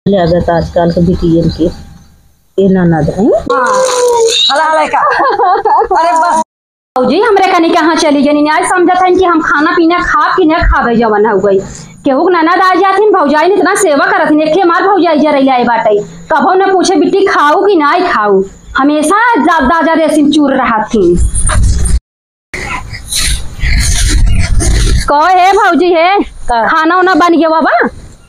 लागत आजकल के बिटियन के ये ननद है। अरे बस जी हमरे कनी कहाँ चली गई आज समझत है कि हम खाना पीना खा कि न खावे जवन हो गई केहू ननद आ जाथिन भौजाई इतना सेवा करथिन एक मार भौजाई जरैला बाटे कभो न पूछे बिट्टी खाऊ कि ना खाऊ हमेशा ज्यादा रेसिन चूर रहथिन। कहो है भौजी है खाना उना बन गया बाबा।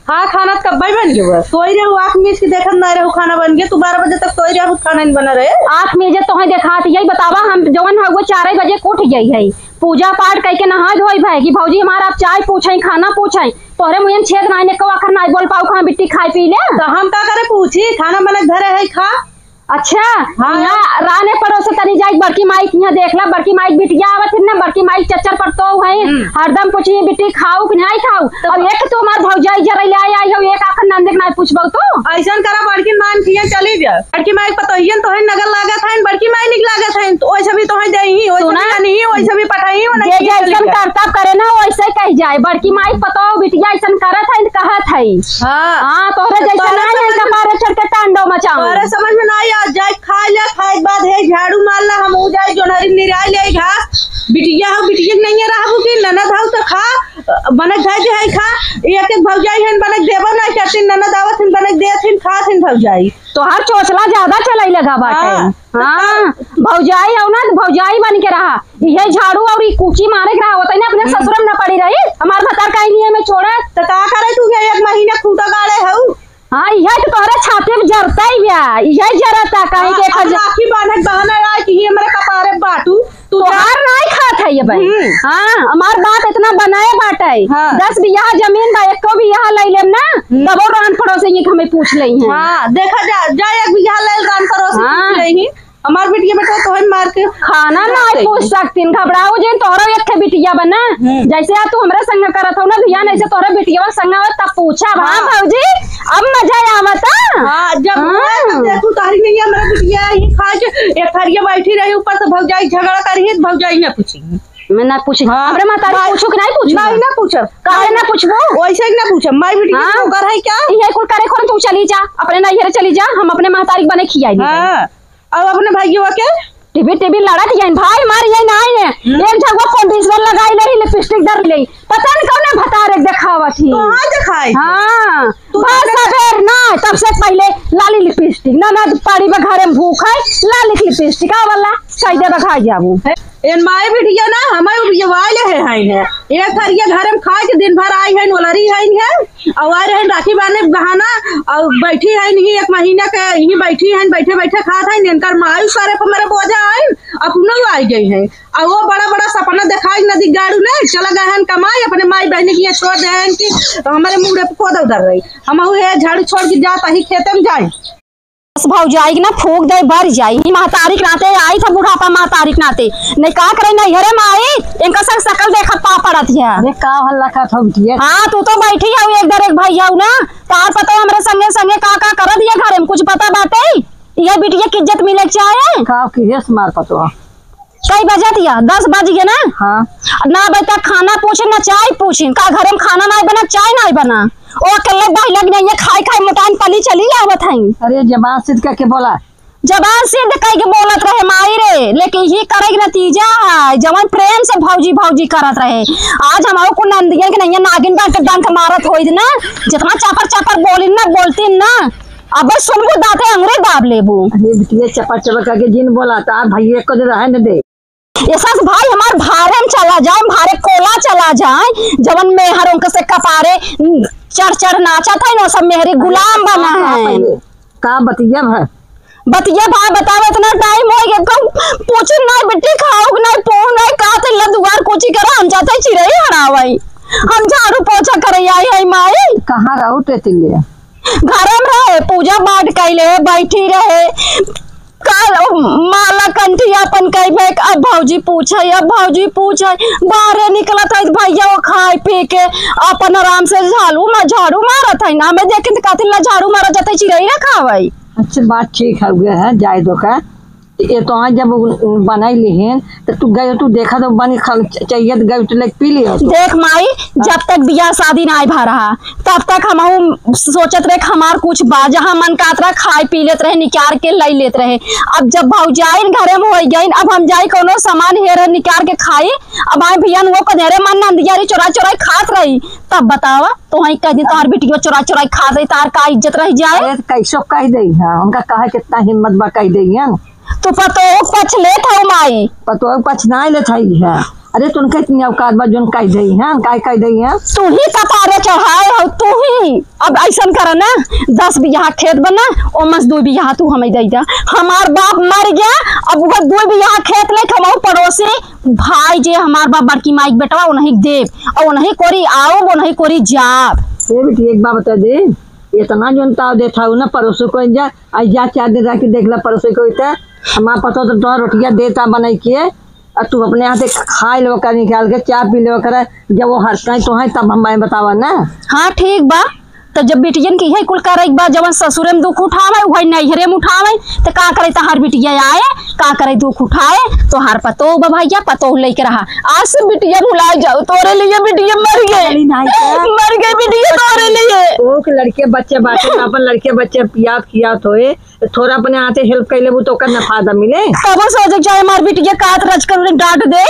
हाँ खाना कब बन गया सोई रहो आँख मीच के देखत ना रहो खाना बन गया तू 12 बजे तक सोई रहो खाना नहीं बना रहे आँख मीजे तो देखा यही बतावा हम जवन है वो 4 बजे उठ गई है पूजा पाठ करके नहा धोई भाई कि भौजी हमारा आप चाय पूछे खाना पूछे तोहरे मुझे छेद ना को आखिर ना बोल पाऊ खा बिट्टी खाई पी ले तो हम का करे पूछी खाना बना घरे है खा। अच्छा हाँ राने पड़ोसे तनी जाई बड़की माई यहाँ देखला बड़की माई बिटिया आवत है ना बड़की माई चच्चर पर तो है हरदम पूछी बिट्टी खाऊ कि नहीं खाऊ अब एक तो हमार भौजाई जरैला आई हो एक आखिर नंदे ना पूछबो तो ऐसा करा बड़की मान किया चली जा बड़की माई पतोहियन तो है नगर लागत है बड़की माई निक लागत है तो वैसे भी तो है देही वैसे नहीं वैसे भी पठाई जे जैसन करतब करे ना वैसे कह जाए बड़की माई पतो बिटिया ऐसा करत है कहत है हां तोरे जैसा ना है कपारे चढ़ के टांडो मचाओ तोरे समझ में ना जाए खाए ले खाए के बाद है झाड़ू मारला हम हो जाए जोनहरी निराई ले घास बिटिया हो बिटिया नहीं रहू कि ननद हो तो खा बनक जाए है खा एक एक भौजाई हन बनक देबो ना करती ननद आवत हन बनक देथिन खाथिन भौजाई तो हर चोचला ज्यादा चलाई लगा बाटे हां भौजाई हो ना भौजाई बन के रहा ये झाड़ू और ये कूची मारे के रहा होता है ना अपने ससुरम ना पड़ी रही हमार भतार काई लिए में छोड़ा तो का करे तू एक महीना खूटा गाड़े हो हाँ यह तो तोहरा छाते में जरता ही ब्या यह जरता कहीं के राखी बांधक बहाना आए कि हमारे कपारे बाटू तू हार नहीं खात है ये भाई हाँ हमार बात इतना बनाए बात है 10 बीघा जमीन बा एक भी यहाँ ले लेम ना तब और रान पड़ोस ये हमें पूछ ले हैं हाँ देखा जा 1 बीघा ले रान पड़ोस पूछ ले ही हमार बिटिया बेटा तो है मार के खाना ना पूछ सकतीन घबराओ जे तोरा एक बिटिया बना जैसे तू हमरा संग करत हो ना भिया ऐसे तोरा बिटिया संग तब पूछा हां भौजी अब मजा आवत हां जब देखू तारी नहीं हमरा बिटिया ही खा के एक थरिया बैठी रही ऊपर से भौजाई झगड़ा करी भौजाई ना पूछी मैं ना पूछी हमरे माता पूछू कि नहीं पूछू नहीं ना पूछब काहे ना पूछबो वैसे ही ना पूछब माई बिटिया को कर है क्या ये कुल करे खोन तू चली जा अपने नैहर चली जा हम अपने मातारी बने खियाई हां अब अपने भाइयों के टीवी लड़त जाइन भाई मार ये नहीं है एक जगह फाउंडेशन लगाई ले लिपस्टिक डर ले पता नहीं कौन भतार एक दिखावा थी कहां दिखाई हां बस सवेर ना तब से पहले लाली लिपस्टिक ना पाड़ी में घरे में भूख है लाली लिपस्टिक आ वाला कैदे बखा जाबू एन माई बिटिया ना हमारे वाले है एक थरिया घर में खाए के दिन भर आई है नोलरी है और आ रहे राखी बांधे बहाना और बैठी है नहीं 1 महीना के यही बैठी है बैठे बैठे खात है इनकर माई सारे पर मेरे बोझा है अपनो आई गई है और वो बड़ा बड़ा सपना दिखाई नदी गाड़ू ने चला गए हैं कमाई अपने माई बहन की छोड़ दे हैं कि हमारे मुंह पे पौधा उधर रही हम झाड़ू छोड़ के जाता ही खेते में जाए भौजाई ना फूक दे भर जाई महतारिक नाते आई था बुढ़ापा महतारिक नाते नहीं का करे नहीं हरे माई इनका सब शकल देखत पा पड़त है अरे का हल्ला का ठोकती है हां तू तो बैठी है एक दर एक भैया ना तार पता हमरे संगे संगे का कर दिए घर में कुछ पता बाटे ये बिटिया की इज्जत मिले चाहे का की हेस मार पतो कई बजे दिया 10 बज गए ना हाँ ना बेटा खाना पूछे ना चाय पूछे का घर में खाना नहीं बना चाय नहीं बना ओ अकेले भाई लग नहीं खाई खाई मोटान पली चली आवत है अरे जबान सिद्ध करके बोला जबान सिद्ध कह के बोलत रहे माई रे लेकिन ये करे नतीजा है जवन प्रेम से भौजी भौजी करत रहे आज हमारे को नंदिया के नहीं नागिन का डंक मारत होई ना जितना चापर चापर बोली ना बोलती ना अब सुनबो दाते अंगरे दाब लेबू अरे बिटिया चपर चपर करके जिन बोला था भैया को रहे न दे ऐसा भाई हमार भारे में चला जाए भारे कोला चला जाए जवन में हर उनके से कपारे चढ़ नाचा था ना सब मेहरी गुलाम बना है का बतिया है बतिया भाई बतावे इतना टाइम हो गया कब पूछे ना बेटी खाओ नहीं पो नहीं का ते लदुआर कोची करा हम जाते चिरई हरावई हम झाड़ू पोछा करे आई है माई कहां रहू ते तिले घर में रहे पूजा पाठ कैले बैठी रहे काल माला कंठी अपन कहे अब भौजी पूछे बाहर निकलत है भैया वो खाए पी के अपन आराम से झाड़ू मारत है ना हमें देखे तो कहते झाड़ू मारा जाते चिड़ई रखावे अच्छा बात ठीक है जाए दो का ये तो जब बनाई लिहन तो तू गए तू देखा तो बनी चाहिए तो गए तो पी लिया देख माई, जब तक बियाह शादी ना भा रहा तब तक हम सोचत रहे हमार कुछ बा, जहाँ मन कात रहा खाए पी लेते रहे, निकाल के लाई लेते रहे। अब जब भौजाई घरे में हो गई, अब हम जाई कोनो सामान हेर निकाल के खाई, अब आए भैया वो कधेरे मन नंदियारी चोरा चोराई खात रही, तब बतावा तो वही कह दी तार बेटियों चोरा चोराई खात रही, तार का इज्जत रह जाए। कैसो कह दी है उनका कहा कितना हिम्मत बा कह दी है तो पतो पछ ले था माई, पतो पछ ना ले है। अरे तुमके इतनी औकात बा जोन कह दी है काय कह दी है तू ही कपारे चढ़ाए हो तू ही। अब ऐसा कर ना 10 बीघा खेत बना और मस 2 बीघा तू हमें दे दा, हमार बाप मर गया, अब वो 2 बीघा खेत ले हम पड़ोसी भाई जे हमार बाप बड़की माई बेटवा उन्हीं देव और उन्हीं कोरी आओ उन्हीं कोरी जाब। ये बेटी एक बात बता दे, इतना जोन ताव देता हूँ ना पड़ोसी को जा जा 4 दिन रह के देख ला पड़ोसी को इतना हमारा पता तो तुम्हारा रोटियां देता बनाई के और तू अपने हाथ खाए लो कर निकाल के चाय पी लो कर, जब वो हरता तो है तब हम बतावा ना। हाँ ठीक बा, तो जब बेटियन की है कुल करे एक बार जब ससुरे में दुख उठावे वही नैहरे में उठावे तो का करे हर बिटिया आए का करे दुख उठाए तो हर पतो भैया पतो लेके रहा। आज से बिटिया भुला जाओ, तोरे लिए बिटिया मर गए मर गए बिटिया तोरे लिए। ओ के लड़के बच्चे बाटे अपन लड़के बच्चे पियात खियात होए थोड़ा अपने हाथे हेल्प कर ले तो कर फायदा मिले। तब सोचे चाहे हमार बिटिया कात रच कर डांट दे।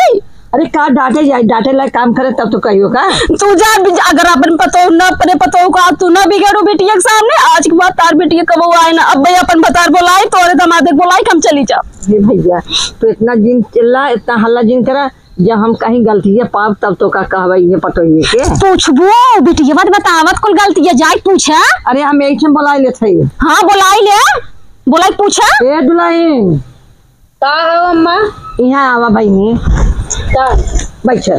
अरे का डांटे जाए डांटे लायक काम करे तब तो कहियो का तू जा, अगर अपन पतो न अपने पतो का तू ना बिगड़ो बिटिया के सामने। आज के बाद तार बिटिया कब आए ना, अब भैया अपन बतार बोलाई तोरे दमादे बोलाई हम चली जा। ये भैया तो इतना जिन चिल्ला इतना हल्ला जिन करा, जब हम कहीं गलती है पाप तब तो का कहवाई ये पतो ये के पूछबो बिटिया मत बतावत कुल गलती है जाए पूछा। अरे हम एक से बुलाई ले थे। हाँ बुलाई ले बुलाई पूछा। ए दुल्हन का हो अम्मा? यहाँ आवा भाई बैठ।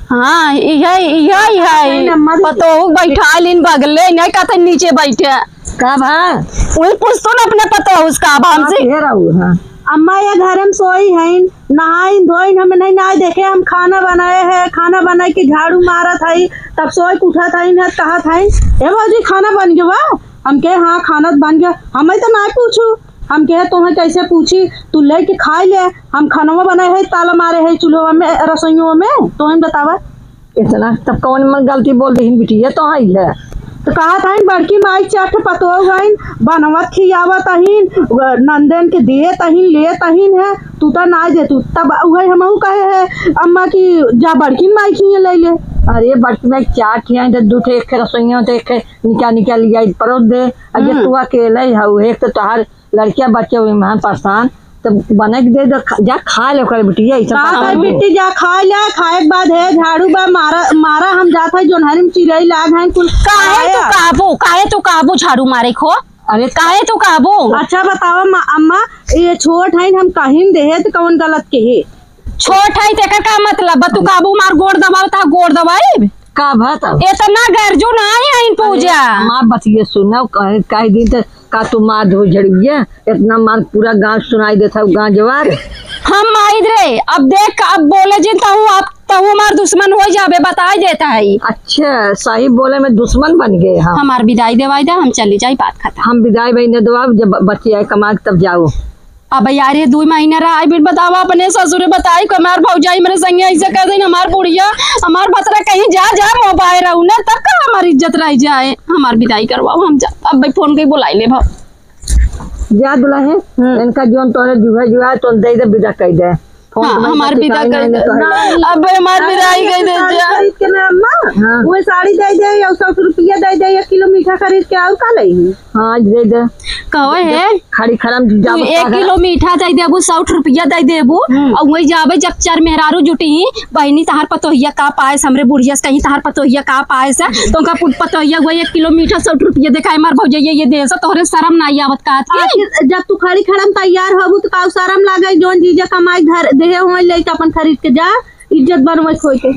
हाँ यही पतो बैठा लिन बगले नहीं कहते नीचे बैठे का भा वही पूछतो ना अपने पतो उसका हमसे। हाँ अम्मा ये घर में सोई है नहाई धोई हमें नहीं नहाई देखे, हम खाना बनाए है, खाना बनाए के झाड़ू मारा था तब सोई उठा था कहा था ए भाजी खाना बन गया, हम कहे हाँ खाना बन गया, हमें तो ना पूछू, हम कहे तुम्हें कैसे पूछी, तू ले के खाई ले, हम खाना बनाए है ताला मारे है चूल्हा में रसोइयों में, तुम्हें बतावा इतना तब कौन मन गलती बोल रही बिटिया तो आई है तो कहा था बड़की माई चट पतो बनवत खियावत अहिन नंदन के दिए तहिन ले तहिन है, तू तो ना दे तू तब वही हम कहे है अम्मा की जा बड़की माई खिए ले ले। अरे बड़की माई चार खिया दू एक रसोइया तो एक निकाल लिया परोस दे, अगर तू अकेले है एक तो तुहार लड़कियां बच्चे हुए महान परेशान तब बना के दे जा खा लो कर बिटिया बिट्टी जा खा ले, खाए के बाद है झाड़ू बा मारा हम जाता है जोनहरी में चिड़ई लाग है कुल काहे तो काबू झाड़ू मारे खो। अरे काहे तो काबू। अच्छा बताओ अम्मा ये छोट है हम कहीं दे तो कौन गलत के है छोट है तेकर का मतलब तू काबू मार गोड़ दबाव ता गोड़ दबाई का बात इतना गरजू ना है पूजा माँ बतिए सुना कई दिन तक का तू मार धो झड़िया इतना मार पूरा गांव सुनाई देता गांव जवार हम आई रे। अब देख अब बोले जिन तहु अब तहु हमार दुश्मन हो जाबे बताई देता है। अच्छा सही बोले में दुश्मन बन गए हम। हमार विदाई देवाई दे हम चली जाई बात खत्म। हम विदाई भाई ने दवा जब बच्चे आए कमा तब जाओ। अब यार ये 2 महीना रहा आई बिन बतावा अपने ससुर बताई कमार भौजाई मेरे संगे ऐसे कह दे हमार बुढ़िया हमार भतरा कहीं जा मोबाइल रहू ना तब का हमारी इज्जत रह जाए, हमार विदाई करवाओ हम जा। अब भाई फोन के बुलाई ले भाव जा दुल्हन इनका जोन तोरे जुआ तो दे दे विदा कह दे। हाँ, हमार विदा कर दे अब हमार विदाई कह दे खरीद के ना अम्मा वो साड़ी दे दे या 100 रुपया दे दे 1 किलो मीठा खरीद के आओ का लई। हाँ दे दे कहो है खड़ी खरम 1 किलो मीठा दे देबू 100 रुपया दे देबू और वही जाबे जब 4 मेहरारू जुटी बहनी तहार पतोहिया का पायस हमरे बुढ़िया कहीं तहार पतोहिया का पायस है तो उनका पतोहिया वही 1 किलो मीठा 100 रुपया दिखाए मार भौजैया ये दे तोहरे शर्म ना आवत का जब तू खड़ी खड़म तैयार होबू तो का शर्म लागे जोन जीजा कमाई घर देहे हो ले अपन खरीद के जा इज्जत बनवत होई के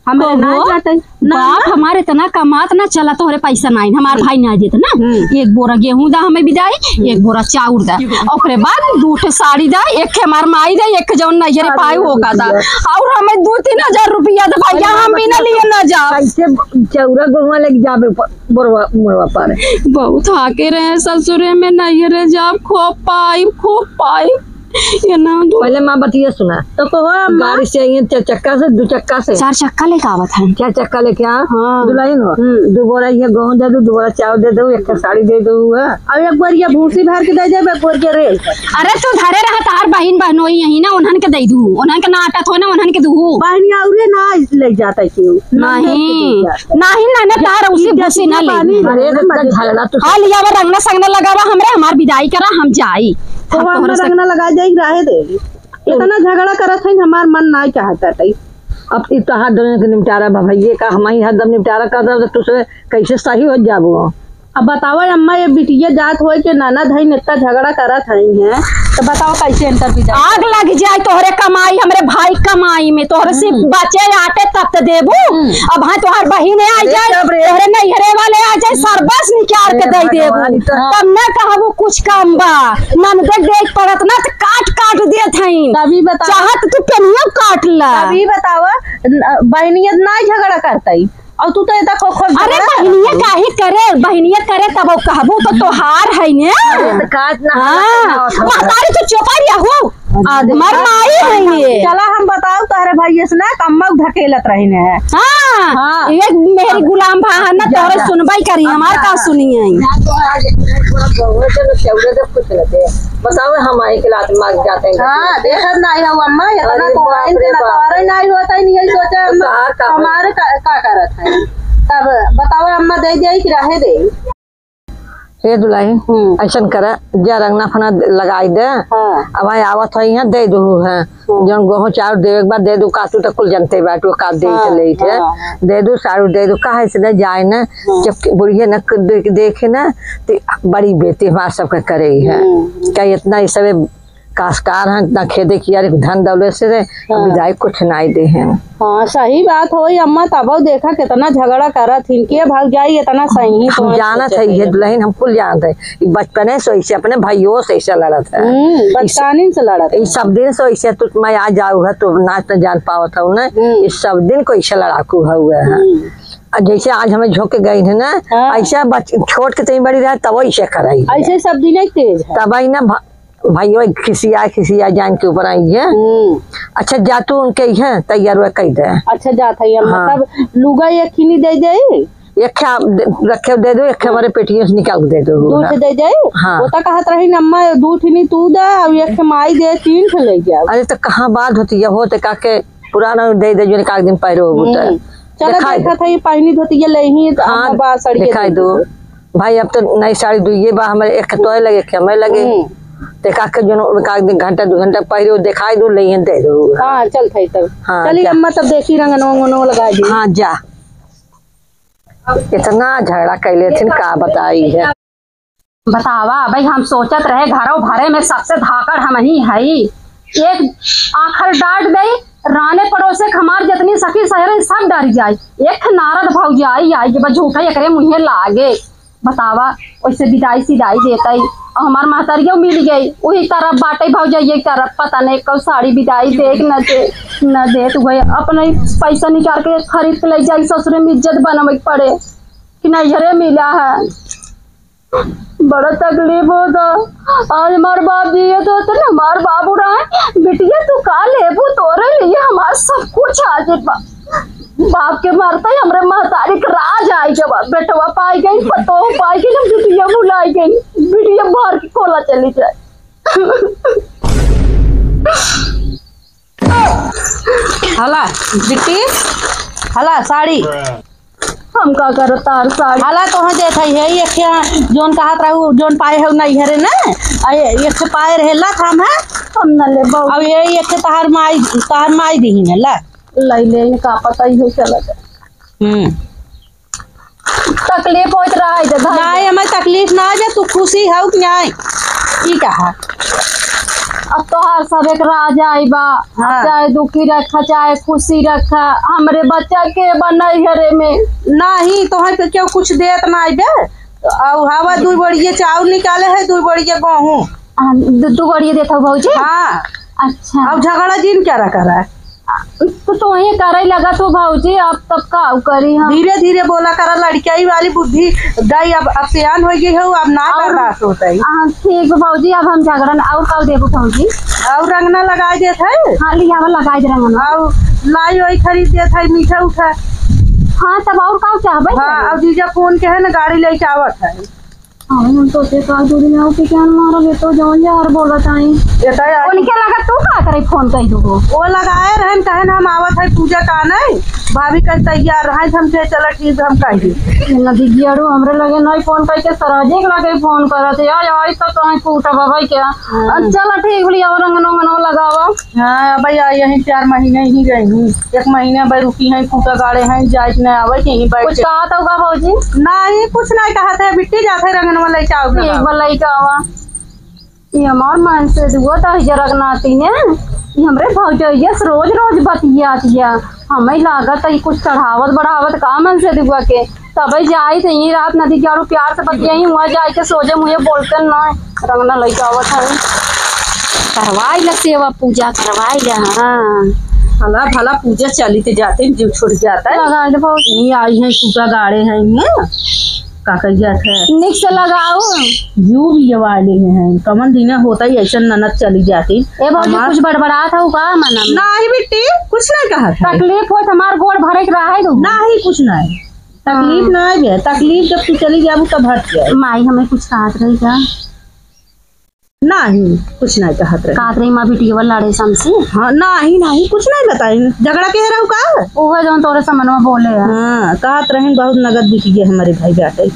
हमारे ना बबुआ, जाते ना बाप हमारे इतना कमात ना चला तोहरे पैसा नहीं हमार भाई ना देत ना। एक बोरा गेहूं दा हमें विदाई, एक बोरा चाउर दा, ओकरे बाद 2 ठे साड़ी दा, एक ठे हमार माई दा, एक जौन नजरे पाए होगा दा, और हमें 2-3 हजार रुपया दे भैया हम भी ना लिए ना जा। कैसे चौरा गोवा लग जाबे बोरवा मोरवा पर बहुत आके रहे ससुरे में नैहरे जाब खूब पाई ये ना पहले माँ बतिया सुना तो कहो अम्मा गाड़ी से आई 4 चक्का से 2 चक्का से 4 चक्का लेके आवत है। 4 चक्का लेके आ हाँ। दुल्हन हो 2 बोरा ये गेहूं दे दो, 2 बोरा चावल दे दो, 1 साड़ी दे दो। अब एक बार ये भूसी भर के दे जाए, एक बार के रेल अरे तू धरे रहा तार बहन बहनोई यही ना उन्हन के दे दू, उन्हन के ना आटा थो ना उन्हन के दू बहनी और ना ले जाता क्यों नहीं ना तार उसी भूसी ना ले। अरे झगड़ा तो हाँ लिया वो रंगना संगना लगावा हमरे हमार विदाई करा हम जाई। तो हम रंगना लगा जाए रहे दे इतना झगड़ा करत है हमार मन ना चाहता है। अब इतना दोनों के निपटारा बा भैया का हम ही हरदम निपटारा कर दो तो तुझे कैसे सही हो जाबो। अब बताओ अम्मा ये बिटिया जात हो के नाना धइन इतना झगड़ा करत है तो बताओ कैसे अंतर विदा आग लग जाए तोहरे कमाई हमरे भाई कमाई में तोहरे से बचे आटे तब तो देबू। अब हाँ तोहर बहिने आ जाए तोहरे नैहरे वाले आ जाए सरबस निकाल के दे देबू तब न कहबू कुछ कम बा नंदे देख पड़त ना तो काट देत हईन तभी बताओ चाहत तू पेनिया काट ला। तभी बताओ बहनिया ना झगड़ा करता और तू तो इतना खोखो अरे बहनिया काहे करे बहनिया करे तब कहबू तो तोहार है ने काट ना महतारी तो चौपारिया हो हमार माई है ये। चला हम बताओ तारे भाई से ना कम्मा ढकेलत रहने है। हाँ एक मेरी गुलाम भाई ना तोरे सुनवाई करी हमार का सुनिए बताओ हम आई के लात मार जाते हैं। हाँ देखत नहीं हो अम्मा इतना तुम्हारे नहीं होता ही नहीं सोचा हमारे का करत है तब बताओ अम्मा दे दे कि रहे दे। हे दुल्हन ऐसा करा जा रंगना फना लगाई दे। अब आई आवत है यहाँ दे दो है जन गेहूं चाउर देवे के बाद दे दो काटू तक कुल जनते बाटू काट दे चले थे दे दो सारू दे दो काहे से न जाए ना जब बुढ़िया न देखे ना तो बड़ी बेटी हमार सबके करे है क्या इतना ये सब काशकार है इतना खेदे किया धन दौलत से विदाई कुछ नहीं दे हैं। हाँ सही बात हो अम्मा तब देखा कितना झगड़ा करत इनके भाग जाई इतना सही हम जाना चाहिए दुल्हन हम कुल जानते हैं बचपने से ऐसे अपने भाइयों से ऐसा लड़त है बचकानी से लड़त इस सब दिन से ऐसे तो मैं आ जाऊ है तो नाच न जान पावत हूँ ना इस सब दिन को ऐसा लड़ाकू हुआ है जैसे आज हमें झोंक के गई है ना ऐसा छोट के तई बड़ी रहा तब ऐसे कराई ऐसे सब दिन तेज तब आई ना भाइयों खिसिया जान के ऊपर आई है। अच्छा जा तू उनके है तैयार हुआ कही दे। अच्छा जाता है मतलब लुगा एक खिनी दे दे एक रखे दे दो एक हमारे पेटियों से निकाल दे दो दूध दे दे। हाँ। वो तो कहत रही अम्मा दूध नहीं तू दे और एक माई दे 3 ठे ले जा। अरे तो कहाँ बात होती है हो तो काके पुराना दे दे जो एक दिन पहले हो चलो देखा था ये पहनी धोती ले ही हाँ दिखाई दो भाई अब तो नई साड़ी दो ये बा हमारे एक तो लगे एक हमें लगे देखा के जो एक घंटा 2 घंटा पहले दिखाई दो ले दे दो। हाँ चल थे तब चलिए अम्मा तब देखी रंगनो लगा दी। हाँ जा इतना झगड़ा कैले थे का बताई है बतावा भाई हम सोचत रहे घरों भरे में सबसे धाकड़ हम ही है एक आखर डांट गई राने पड़ोसे हमार जितनी सखी सहेली सब डर जाए एक नारद भौजाई आई जब झूठा एकरे मुँहे लागे बतावा वैसे विदाई सिदाई देता ही और हमार महतरियों मिल गई वही तरफ बाटे भौजाई एक तरफ पता नहीं कब साड़ी विदाई देख न दे तो भाई अपने पैसा निकाल के खरीद के ले जाए ससुरे में इज्जत बनवे पड़े कि नजरे मिला है बड़ा तकलीफ होता। आज हमारे बाप जी तो हमारे बाबू रहे बिटिया तू का लेबू तोरे लिए हमारा सब कुछ आज बाप के मरता ही हमरे महतारी के राज आई जब बेटवा पाई गई पतो पाई गई बिटिया बुलाई गई बिटिया बाहर की कोला चली जाए। हला बिट्टी हला साड़ी हम का करो तार साड़ी हला तो देत है एक जोन कहत रहू जोन पाए है नहीं हरे ना एक पाए रहेला हम है हम न ले बहु अब ये एक तहार माई दी है ला लई ले का पता ही हो चला तकलीफ होत रहा है नहीं हमें तकलीफ ना जे तू खुशी हो कि नहीं ई कहा अब तोहार सब एक राजा आई बा। हाँ। चाहे दुखी रखा चाहे खुशी रखा, हमरे बच्चा के बनाई घरे में नहीं तोहर पे क्यों कुछ देत ना आइबे। और हवा 2 बड़िए चाउर निकाले है, 2 बड़िए गेहूं। दू गड़िए देता हूँ भौजी। हाँ अच्छा अब झगड़ा जिन क्या रखा है। तो ही करे लगा तो भौजी, अब तब का करी हम। धीरे धीरे बोला करा, लड़कियाई वाली बुद्धि गई अब सियान हो गई है, अब ना बर्दाश्त होता है। ठीक भौजी, अब हम झगड़ा और का देबो भौजी। और रंगना लगा देत है। हाँ लिया लगाई दे रंगना। और लाई वाई खरीद देत है, मीठा उठा। हाँ तब और का चाहबे। हाँ अब जीजा फोन के है ना गाड़ी लेके आवत है। हाँ हम तो से का दूरी में हो के क्या मारो बे तो जौन यार बोलत आई। उनके लगा तू का करे फोन कई दो। वो लगाए रहन कहे ना हम आवत है पूजा का नहीं, भाभी कह तैयार रहे हम के चलो ठीक हम कही नदी गियारू हमरे लगे नहीं फोन करके सराजे के लगे फोन करत यार आई तो कहीं फूटा बाबा क्या। चलो ठीक बोली अब रंगनो लगावा। हाँ भाई यही 4 महीने ही गई, 1 महीने भाई रुकी है, फूटा गाड़े हैं, जाए नहीं आवे कहीं बैठ। कुछ कहा तो का भौजी? नहीं कुछ नहीं कहा था, बिट्टी जाते रंगन वाला एक बार लई कावा ये हमार मन से दुआ तो जरगनाती ने ये हमरे भौजैया से रोज रोज बतियातिया। हमें लागत है कुछ चढ़ावत बढ़ावत का मन से दुआ के तब जाई थे रात नदी के प्यार से बतियाई हुआ जाए के सोचे मुझे बोलते ना रंगना लई कावत है करवाई ला सेवा पूजा करवाई ला। हाँ भला भला पूजा चली ते जाते जीव छुट जाता है। लगा दे भौजी। यही आई है फूटा गाड़े हैं का कहिया थे निक से लगाओ जू भी वाले हैं कमन दिन होता ही ऐसा ननद चली जाती। ए भौजी कुछ बड़बड़ा था का मना में? नहीं बेटी कुछ नहीं कहा था। तकलीफ हो हमार गोड़ भरे के रहा है तो नहीं कुछ नहीं तकलीफ नहीं है, तकलीफ जब तू चली जाबू तब हट जाए। माई हमें कुछ कहत रही का? नहीं कुछ नहीं कहत रही। कहत रही माँ बिटिया लड़े समसी। हाँ नहीं कुछ नहीं बताई, झगड़ा कह रहा हूँ का वो जो तोरे समन में बोले है। हाँ कहत रहे बहुत नगद बिक गए हमारे भाई बेटे।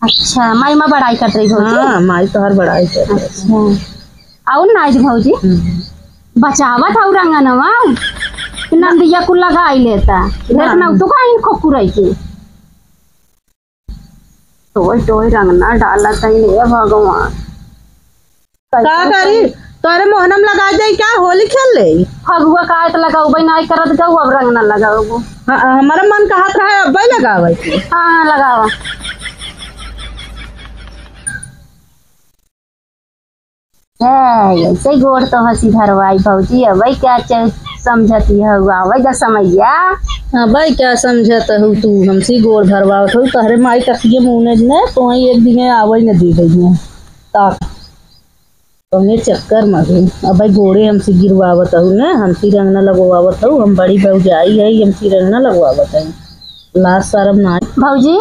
अच्छा माई माँ बड़ाई कर रही भौजी। हाँ माई तो हर बड़ाई कर। अच्छा और नाइज भौजी बचावत और रंगनवा नंदिया को लगाई लेता देखना तो का इनको पुरई के टोय रंगना डाला तई ले भगवान का करी तोरे मोहनम लगा जाए क्या होली खेल ले फगुआ काट लगाऊ भाई नहीं करत गऊ अब रंग ना लगाऊ। हमारा मन कहत रहा है अब लगावे के। हाँ लगावा ऐसे गोड़ तो हंसी धरवाई भौजी अब क्या समझती है वही का समैया। हाँ भाई क्या समझत हूँ तू हमसी गोड़ भरवावत हूँ तहरे माई तकिए मुँह ने तो एक दिन आवे न दी गई है ताक तुम्हें चक्कर मगे। अब भाई गोड़े हमसे गिरवावत हूँ न हमसी रंग न लगवावत हूँ, हम बड़ी भौजाई है हमसी रंग न लगवावत है लाज शर्म ना। भौजी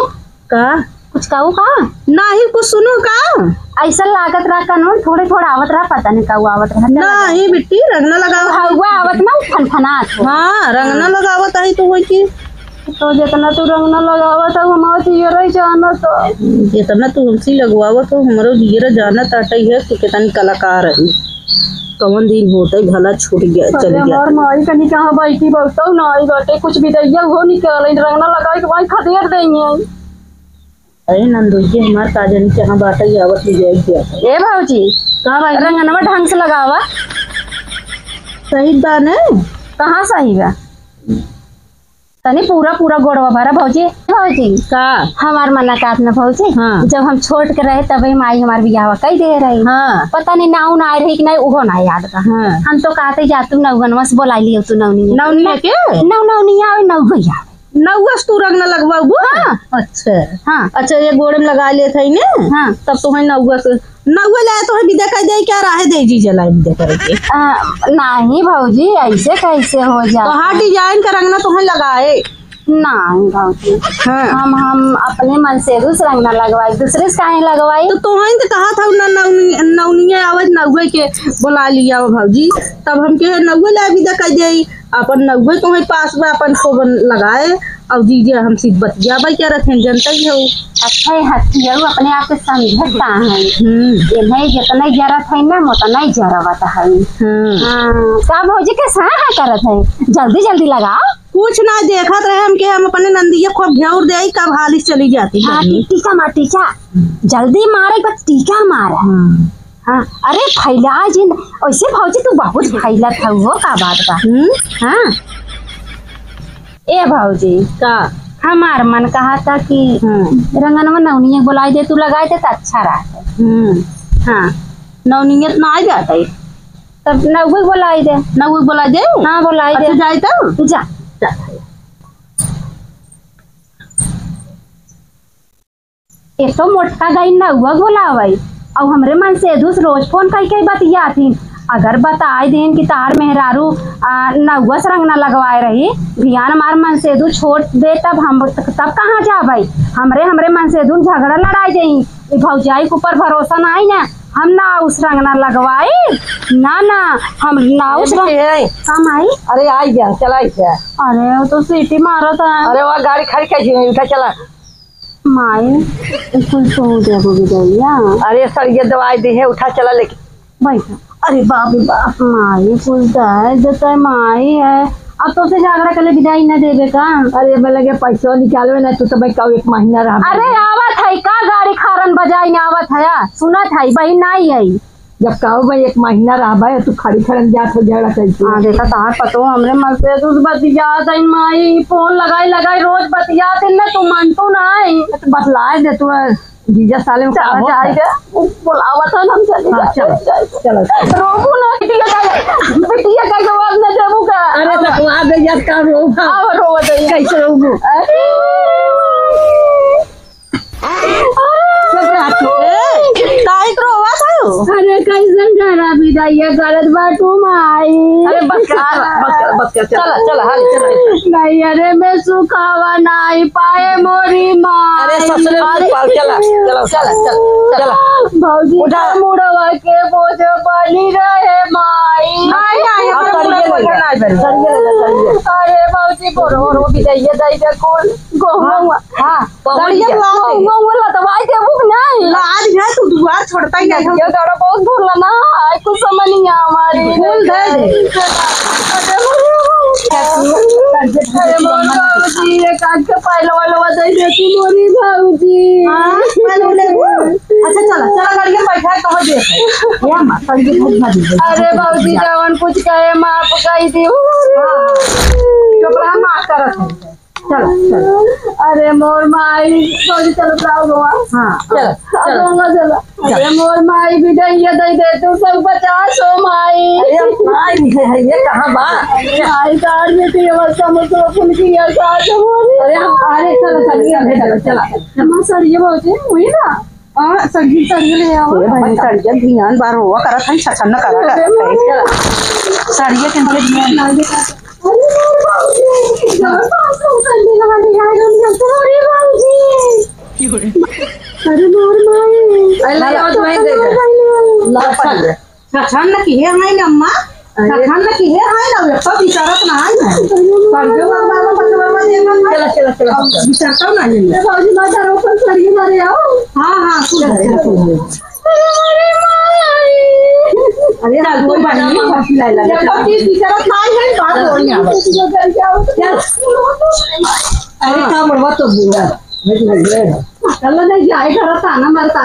का कुछ कहू का? नहीं कुछ सुनो का ऐसा लागत रहा कानून थोड़े थोड़ा आवत रहा पता नहीं कहू आवत रहा नहीं बिट्टी रंग न लगावत हवा आवत ना फनफनात। हाँ रंग न लगावत है तो वही की तो जितना तू रंग न लगावत है हमारा जियर ही जाना तो जितना तू हमसी लगवावत हो हमारो जियर जाना ताटई है कि कितनी कलाकार है कौन दिन होता भला छूट गया चल गया। और माई कहीं कहां बैठी बहुतो नहीं बाटे कुछ भी दैया हो निकल रंग न लगाई के भाई खदेर देंगे। अरे नंदोई हमार काजनी कहाँ बाटा आवत ले जाएगी। ए भौजी कहाँ भाई रंगनवा ढंग से लगावा सही बात है कहाँ सही बा तनी पूरा पूरा गोड़वा भरा भौजी। भौजी का हमार मना काट न भौजी। हाँ। जब हम छोड़ के रहे तभी माई हमार बियाह कई दे रही। हाँ। पता नहीं नाव ना रही कि नहीं उहो ना याद बा। हाँ। हम तो कहते जा तू नौगनवा से बोला लियो तू नौनी नौनी के नौनी आवे नौ भैया नौस तू रंग न लगवाबू। हाँ। अच्छा हाँ अच्छा ये गोड़े में लगा ले थे ने। हाँ तब तो है नौस नौवा लाए तो है विदा कर दे क्या राह दे जी जलाए विदा करे के। नहीं भौजी ऐसे कैसे हो जा तो हाँ डिजाइन का रंग ना तो है लगाए नहीं भौजी। हाँ। हम अपने मन से दूसरा रंग ना लगवाई दूसरे से काहे लगवाई। तो तोहन तो कहा था नौनिया आवाज नौवे के बुला लिया भौजी तब हम के नौवे ला विदा कर दे अपन नौवे तो है पास में अपन को लगाए अब दीजिए हम सिर्फ बतिया भाई क्या रखें जनता ही हो। अच्छा हथिया अपने आप के समझता है इन्हें जितना जरूरत है ना उतना ही जरूरत है। का भौजी के सहा करत है जल्दी जल्दी लगाओ कुछ ना देखत रहे हम के हम अपने नंदिया खूब घेर दे कब हालिस चली जाती। हाँ टीका मार टीका जल्दी मारे बस टीका मारा। हाँ अरे फैला जिन ऐसे भौजी तू बहुत फैला था वो का बात बा। हाँ ए भौजी का हमार मन कहा था कि रंगनवा नवनिया बुलाई दे तू लगाए दे तो अच्छा रहता। हाँ नवनियत ना आ जाता तब नवगुई बुलाई दे। नवगुई बोला दे। हाँ बुलाई दे। जाए तो जा एक तो मोटका गई नौवा बोलावई और हमरे मन से दूस रोज फोन कई बतिया थी। अगर बताए दिन कि तार मेहरारू नौवा से रंग न लगवाए रही भियान हमार मन से दू छोड़ दे तब हम तब कहाँ जा भाई हमरे मन से दू झगड़ा लड़ाई दे भौजाई के ऊपर भरोसा ना आई ना हम ना उस रंग ना लगवाए ना हम ना उस रंग हम आई। अरे आई गया चला क्या? अरे वो तो सीटी मारा था। अरे वहाँ गाड़ी खड़ी कैसी उठा चला माई कुछ तो देखो भैया। अरे सर ये दवाई दी है उठा चला लेके बैठा। अरे बाप रे बाप माई पूछता है देता है माई है अब तो उसे झगड़ा कर ले विदाई न देवे का। अरे मैं लगे पैसा निकालवे ना तू तो भाई कब 1 महीना रहा। अरे आवत है का गाड़ी खारन बजाई ना आवत है सुनत है बहन नहीं है जब कहो भाई 1 महीना रहा भाई तू खड़ी खड़न जात हो झगड़ा करती। हाँ देखा तार पतो हमरे मन से तू बतियात है माई फोन लगाई रोज बतियात है ना तू मन तो नहीं तो बतलाए दे तू जीजा साले में चला जाएगा बुलावत है हम चले चलो रोबू ना बिटिया का जवाब न देबू का। अरे तो आ गई यार का रो अब रोवत है कैसे रोबू काहे को रोवा था अरे कैसन घरा विदाई गलत बाटू माई। अरे बस कर चला हाल चला नहीं अरे मैं सुखावा नहीं पाए मोरी माँ। अरे ससुरे चला भौजी का मुड़वा के बोझ बनी रहे माई। अरे भौजी बोरो विदाई दई दे कौन गोहुआ। हाँ गोहुआ तो भाई दे भूख नहीं लाज है तू दुआर छोड़ता ही नहीं ये गड़ा बहुत भूल ना कुछ समझ नहीं हमारी भूल दे अरे मोर भौजी ये काट के पाइलो वालो बधाई देती मोरी भौजी। अच्छा चला गाड़ी में बैठा है कहो देख या मां संगीत भजवा दी। अरे भौजी जवन कुछ कहे माफ कही दी कपड़ा माफ करत है चल अरे मोर माई भौजी चलो जाओ गोवा। हाँ चल अरे मोर माई भी दई दे तू सब 50 हो माई। ये कहाँ बा माई कार में थी अवस्था में तो फुल की यार काज होनी। अरे चला मां सर ये भौजी हुई ना संगीत ले आओ भाई सड़िया ध्यान बार हुआ करत है छछन करा सड़िया के ध्यान अरे मोर माई छछन की है ना अम्मा छछन की है ना तो विचारत ना है सड़िया बाबा बचवा देवा चला विचारता ना है भौजी माता रोपन सरिये मारे आओ। हाँ अरे कोई बात नहीं अरे का मरवा तो बुआ चलो नहीं जाए घर ताना मरता